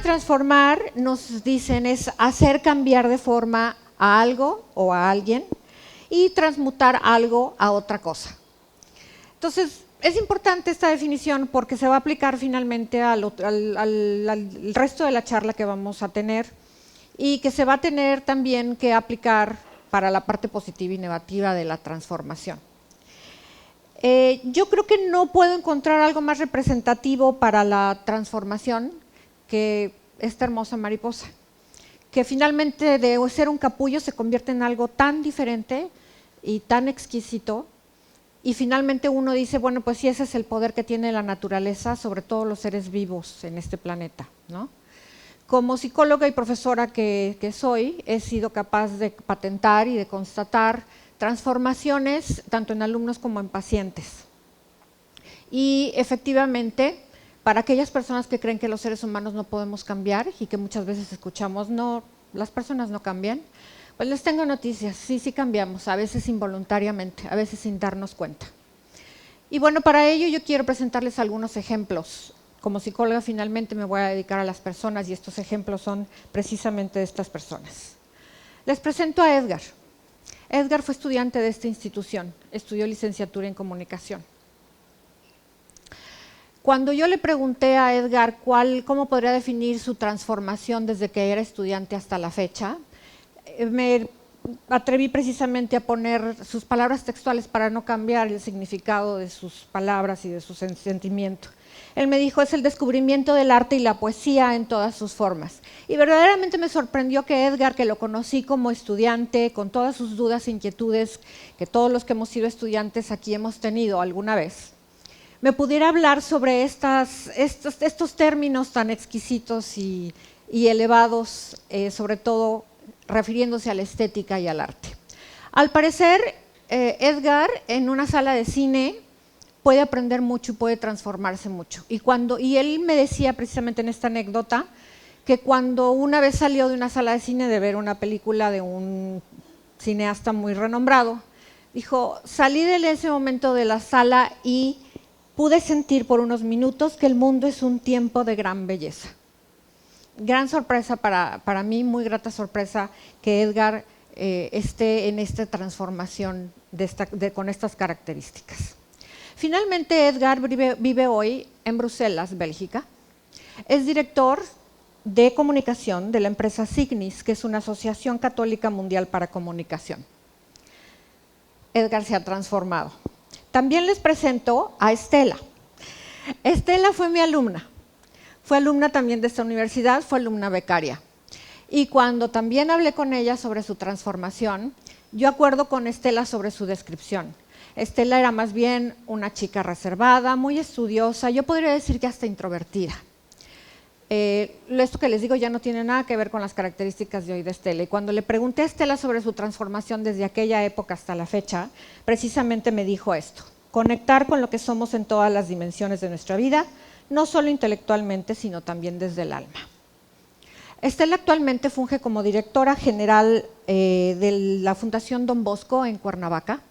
de transformar, nos dicen, es hacer cambiar de forma a algo o a alguien y transmutar algo a otra cosa. Entonces, es importante esta definición porque se va a aplicar finalmente al resto de la charla que vamos a tener y que se va a tener también que aplicar para la parte positiva y negativa de la transformación. Yo creo que no puedo encontrar algo más representativo para la transformación que esta hermosa mariposa, que finalmente de ser un capullo se convierte en algo tan diferente y tan exquisito, y finalmente uno dice, bueno, pues sí, ese es el poder que tiene la naturaleza sobre todos los seres vivos en este planeta, ¿no? Como psicóloga y profesora que soy, he sido capaz de patentar y de constatar transformaciones tanto en alumnos como en pacientes. Y efectivamente, para aquellas personas que creen que los seres humanos no podemos cambiar y que muchas veces escuchamos, no, las personas no cambian, pues les tengo noticias, sí cambiamos, a veces involuntariamente, a veces sin darnos cuenta. Y bueno, para ello yo quiero presentarles algunos ejemplos. Como psicóloga finalmente me voy a dedicar a las personas y estos ejemplos son precisamente de estas personas. Les presento a Edgar. Edgar fue estudiante de esta institución, estudió licenciatura en comunicación. Cuando yo le pregunté a Edgar cómo podría definir su transformación desde que era estudiante hasta la fecha, me atreví precisamente a poner sus palabras textuales para no cambiar el significado de sus palabras y de su sentimiento. Él me dijo, es el descubrimiento del arte y la poesía en todas sus formas. Y verdaderamente me sorprendió que Edgar, que lo conocí como estudiante, con todas sus dudas e inquietudes, que todos los que hemos sido estudiantes aquí hemos tenido alguna vez, me pudiera hablar sobre estos términos tan exquisitos y elevados, sobre todo refiriéndose a la estética y al arte. Al parecer, Edgar en una sala de cine puede aprender mucho y puede transformarse mucho. Y él me decía precisamente en esta anécdota que cuando una vez salió de una sala de cine de ver una película de un cineasta muy renombrado, dijo, salí de ese momento de la sala y pude sentir por unos minutos que el mundo es un tiempo de gran belleza. Gran sorpresa para mí, muy grata sorpresa que Edgar esté en esta transformación con estas características. Finalmente, Edgar vive hoy en Bruselas, Bélgica. Es director de comunicación de la empresa Signis, que es una asociación católica mundial para comunicación. Edgar se ha transformado. También les presento a Estela. Estela fue mi alumna. Fue alumna también de esta universidad, fue alumna becaria. Y cuando también hablé con ella sobre su transformación, yo acuerdo con Estela sobre su descripción. Estela era más bien una chica reservada, muy estudiosa, yo podría decir que hasta introvertida. Esto que les digo ya no tiene nada que ver con las características de hoy de Estela. Y cuando le pregunté a Estela sobre su transformación desde aquella época hasta la fecha, precisamente me dijo esto: conectar con lo que somos en todas las dimensiones de nuestra vida, no solo intelectualmente, sino también desde el alma. Estela actualmente funge como directora general de la Fundación Don Bosco en Cuernavaca.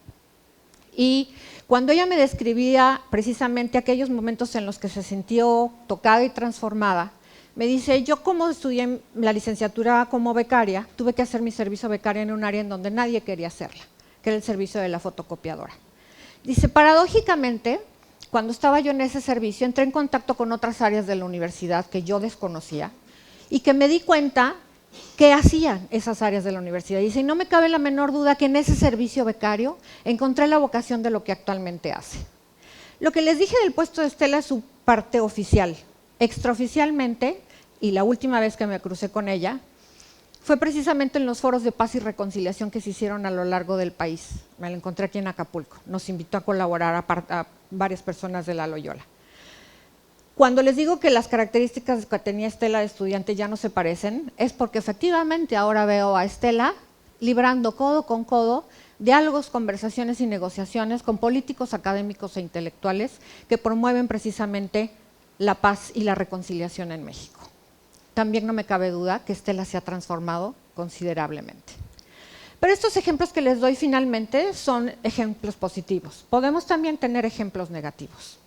Y cuando ella me describía precisamente aquellos momentos en los que se sintió tocada y transformada, me dice, yo como estudié la licenciatura como becaria, tuve que hacer mi servicio becaria en un área en donde nadie quería hacerla, que era el servicio de la fotocopiadora. Dice, paradójicamente, cuando estaba yo en ese servicio, entré en contacto con otras áreas de la universidad que yo desconocía y que me di cuenta qué hacían esas áreas de la universidad. Dice, y no me cabe la menor duda que en ese servicio becario encontré la vocación de lo que actualmente hace. Lo que les dije del puesto de Estela es su parte oficial. Extraoficialmente, y la última vez que me crucé con ella, fue precisamente en los foros de paz y reconciliación que se hicieron a lo largo del país. Me la encontré aquí en Acapulco. Nos invitó a colaborar a varias personas de la Loyola. Cuando les digo que las características que tenía Estela de estudiante ya no se parecen, es porque efectivamente ahora veo a Estela librando codo con codo diálogos, conversaciones y negociaciones con políticos, académicos e intelectuales que promueven precisamente la paz y la reconciliación en México. También no me cabe duda que Estela se ha transformado considerablemente. Pero estos ejemplos que les doy finalmente son ejemplos positivos. Podemos también tener ejemplos negativos.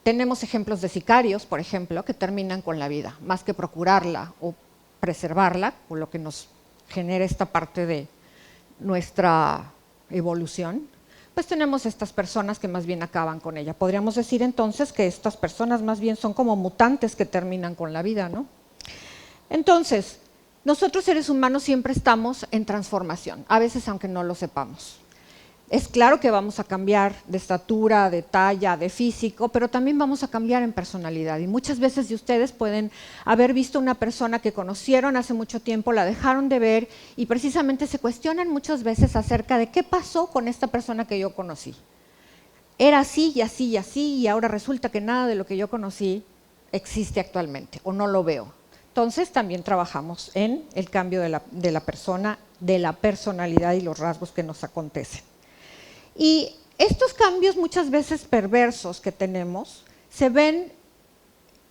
tenemos ejemplos de sicarios, por ejemplo, que terminan con la vida, más que procurarla o preservarla, por lo que nos genera esta parte de nuestra evolución, pues tenemos estas personas que más bien acaban con ella. Podríamos decir entonces que estas personas más bien son como mutantes que terminan con la vida, ¿no? Entonces, nosotros seres humanos siempre estamos en transformación, a veces aunque no lo sepamos. Es claro que vamos a cambiar de estatura, de talla, de físico, pero también vamos a cambiar en personalidad. Y muchas veces de ustedes pueden haber visto una persona que conocieron hace mucho tiempo, la dejaron de ver y precisamente se cuestionan muchas veces acerca de qué pasó con esta persona que yo conocí. Era así y así y así y ahora resulta que nada de lo que yo conocí existe actualmente o no lo veo. Entonces también trabajamos en el cambio de la persona, de la personalidad y los rasgos que nos acontecen. Y estos cambios muchas veces perversos que tenemos se ven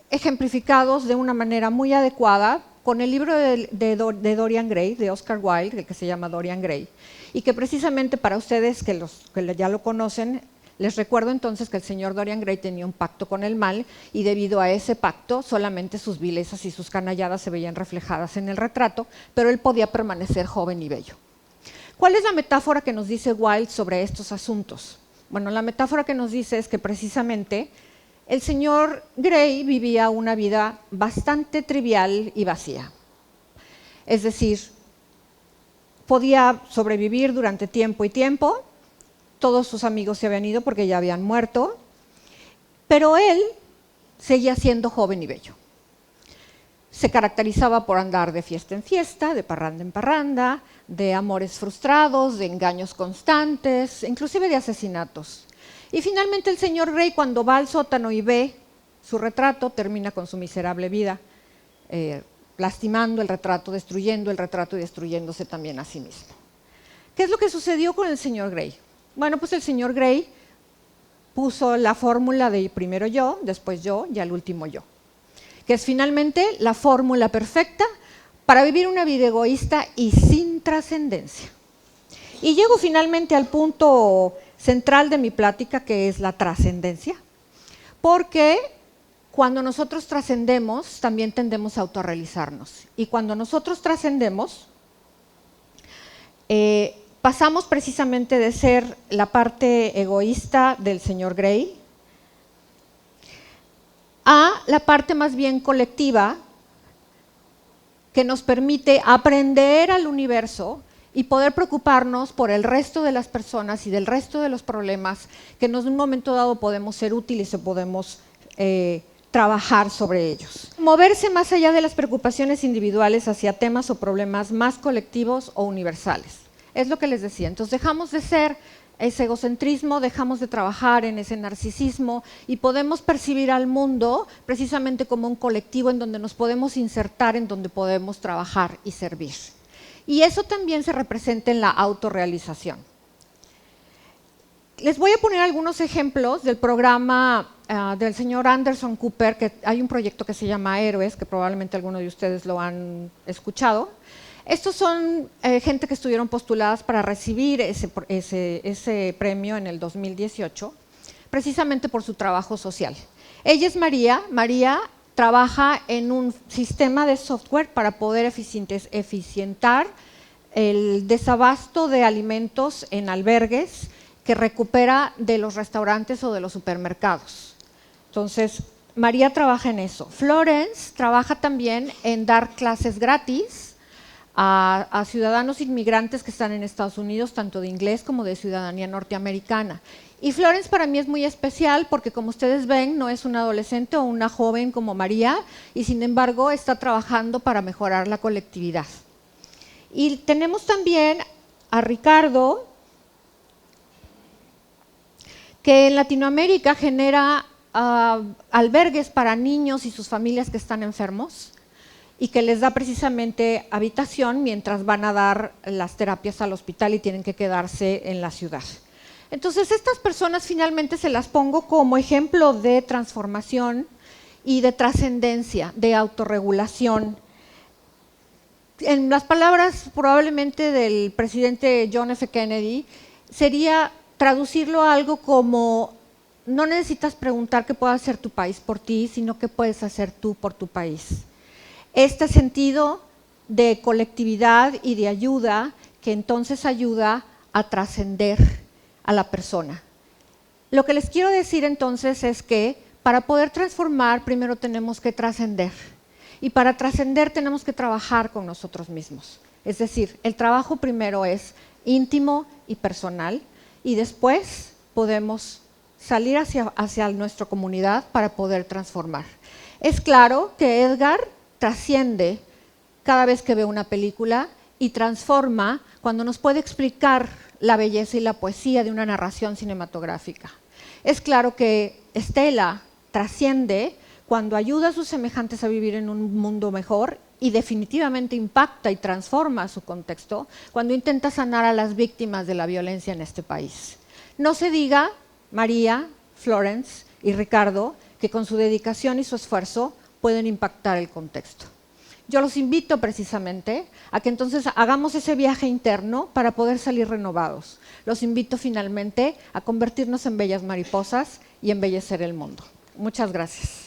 ejemplificados de una manera muy adecuada con el libro de Dorian Gray, de Oscar Wilde, el que se llama Dorian Gray, y que precisamente para ustedes que ya lo conocen, les recuerdo entonces que el señor Dorian Gray tenía un pacto con el mal y debido a ese pacto solamente sus vilezas y sus canalladas se veían reflejadas en el retrato, pero él podía permanecer joven y bello. ¿Cuál es la metáfora que nos dice Wilde sobre estos asuntos? Bueno, la metáfora que nos dice es que precisamente el señor Gray vivía una vida bastante trivial y vacía. Es decir, podía sobrevivir durante tiempo y tiempo, todos sus amigos se habían ido porque ya habían muerto, pero él seguía siendo joven y bello. Se caracterizaba por andar de fiesta en fiesta, de parranda en parranda, de amores frustrados, de engaños constantes, inclusive de asesinatos. Y finalmente el señor Gray, cuando va al sótano y ve su retrato, termina con su miserable vida, lastimando el retrato, destruyendo el retrato y destruyéndose también a sí mismo. ¿Qué es lo que sucedió con el señor Gray? Bueno, pues el señor Gray puso la fórmula de primero yo, después yo y al último yo, que es finalmente la fórmula perfecta para vivir una vida egoísta y sin trascendencia. Y llego finalmente al punto central de mi plática, que es la trascendencia, porque cuando nosotros trascendemos, también tendemos a autorrealizarnos. Y cuando nosotros trascendemos, pasamos precisamente de ser la parte egoísta del señor Gray a la parte más bien colectiva que nos permite aprender al universo y poder preocuparnos por el resto de las personas y del resto de los problemas que en un momento dado podemos ser útiles o podemos trabajar sobre ellos. Moverse más allá de las preocupaciones individuales hacia temas o problemas más colectivos o universales. Es lo que les decía. Entonces dejamos de ser ese egocentrismo, dejamos de trabajar en ese narcisismo y podemos percibir al mundo precisamente como un colectivo en donde nos podemos insertar, en donde podemos trabajar y servir. Y eso también se representa en la autorrealización. Les voy a poner algunos ejemplos del programa del señor Anderson Cooper, que hay un proyecto que se llama Héroes, que probablemente algunos de ustedes lo han escuchado. Estos son gente que estuvieron postuladas para recibir ese premio en el 2018, precisamente por su trabajo social. Ella es María. María trabaja en un sistema de software para poder eficientar el desabasto de alimentos en albergues que recupera de los restaurantes o de los supermercados. Entonces, María trabaja en eso. Florence trabaja también en dar clases gratis a ciudadanos inmigrantes que están en Estados Unidos, tanto de inglés como de ciudadanía norteamericana. Y Florence para mí es muy especial porque, como ustedes ven, no es una adolescente o una joven como María, y sin embargo está trabajando para mejorar la colectividad. Y tenemos también a Ricardo, que en Latinoamérica genera albergues para niños y sus familias que están enfermos, y que les da precisamente habitación mientras van a dar las terapias al hospital y tienen que quedarse en la ciudad. Entonces, estas personas finalmente se las pongo como ejemplo de transformación y de trascendencia, de autorregulación. En las palabras probablemente del presidente John F. Kennedy, sería traducirlo a algo como no necesitas preguntar qué puede hacer tu país por ti, sino qué puedes hacer tú por tu país. Este sentido de colectividad y de ayuda que entonces ayuda a trascender a la persona. Lo que les quiero decir entonces es que para poder transformar primero tenemos que trascender. Y para trascender tenemos que trabajar con nosotros mismos. Es decir, el trabajo primero es íntimo y personal y después podemos salir hacia nuestra comunidad para poder transformar. Es claro que Edgar trasciende cada vez que ve una película y transforma cuando nos puede explicar la belleza y la poesía de una narración cinematográfica. Es claro que Estela trasciende cuando ayuda a sus semejantes a vivir en un mundo mejor y definitivamente impacta y transforma su contexto cuando intenta sanar a las víctimas de la violencia en este país. No se diga María, Florence y Ricardo, que con su dedicación y su esfuerzo pueden impactar el contexto. Yo los invito precisamente a que entonces hagamos ese viaje interno para poder salir renovados. Los invito finalmente a convertirnos en bellas mariposas y embellecer el mundo. Muchas gracias.